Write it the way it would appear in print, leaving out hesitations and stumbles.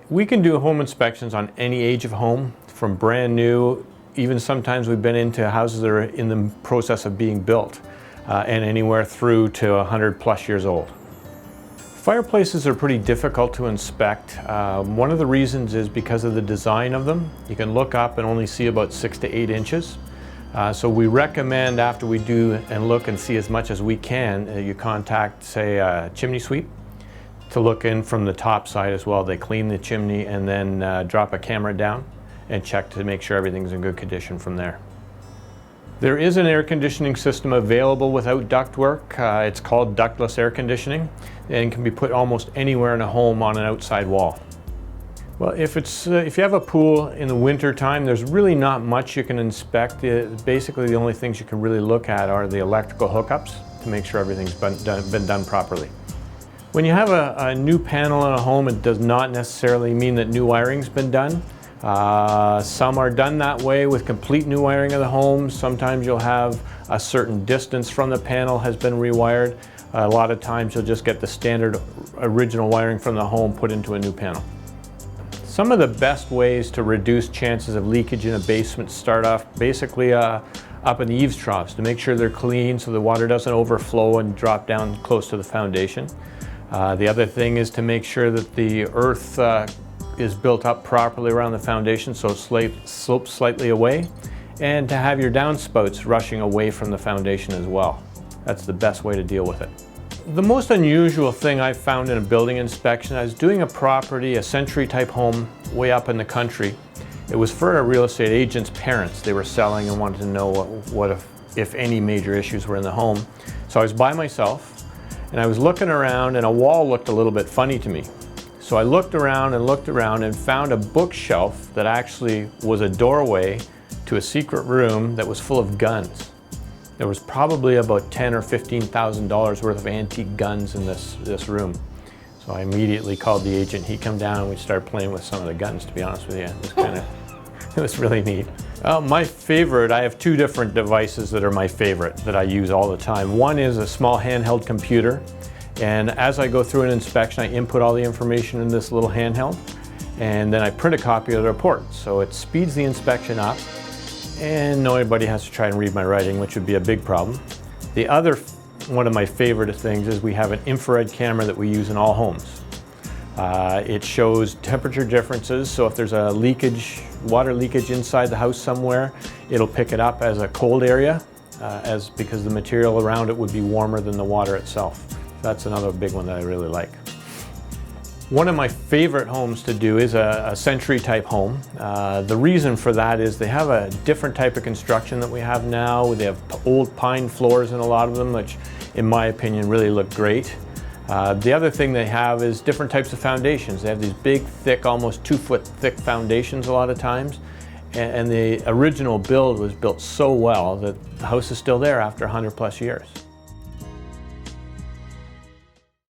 We can do home inspections on any age of home, from brand new, even sometimes we've been into houses that are in the process of being built, and anywhere through to 100+ years old. Fireplaces are pretty difficult to inspect. One of the reasons is because of the design of them. You can look up and only see about 6 to 8 inches. So we recommend, after we do and look and see as much as we can, you contact, say, a chimney sweep to look in from the top side as well. They clean the chimney and then drop a camera down and check to make sure everything's in good condition from there. There is an air conditioning system available without ductwork. It's called ductless air conditioning and can be put almost anywhere in a home on an outside wall. Well, if you have a pool in the winter time, there's really not much you can inspect. Basically, the only things you can really look at are the electrical hookups to make sure everything's been done properly. When you have a new panel in a home, it does not necessarily mean that new wiring's been done. Some are done that way with complete new wiring of the home. Sometimes you'll have a certain distance from the panel has been rewired. A lot of times you'll just get the standard original wiring from the home put into a new panel. Some of the best ways to reduce chances of leakage in a basement start off basically up in the eaves troughs to make sure they're clean so the water doesn't overflow and drop down close to the foundation. The other thing is to make sure that the earth is built up properly around the foundation so it slopes slightly away, and to have your downspouts rushing away from the foundation as well. That's the best way to deal with it. The most unusual thing I've found in a building inspection, I was doing a property, a century type home way up in the country. It was for a real estate agent's parents. They were selling and wanted to know what if any major issues were in the home. So I was by myself and I was looking around, and a wall looked a little bit funny to me. So I looked around and found a bookshelf that actually was a doorway to a secret room that was full of guns. There was probably about $10,000 or $15,000 worth of antique guns in this room. So I immediately called the agent. He came down and we started playing with some of the guns, to be honest with you. It was really neat. My favorite, I have two different devices that are my favorite that I use all the time. One is a small handheld computer. And as I go through an inspection, I input all the information in this little handheld, and then I print a copy of the report. So it speeds the inspection up, and nobody has to try and read my writing, which would be a big problem. The other one of my favorite things is we have an infrared camera that we use in all homes. It shows temperature differences, so if there's a leakage, water leakage inside the house somewhere, it'll pick it up as a cold area, because the material around it would be warmer than the water itself. That's another big one that I really like. One of my favorite homes to do is a century type home. The reason for that is they have a different type of construction that we have now. They have old pine floors in a lot of them, which in my opinion really look great. The other thing they have is different types of foundations. They have these big, thick, almost 2-foot thick foundations a lot of times. And the original build was built so well that the house is still there after 100+ years.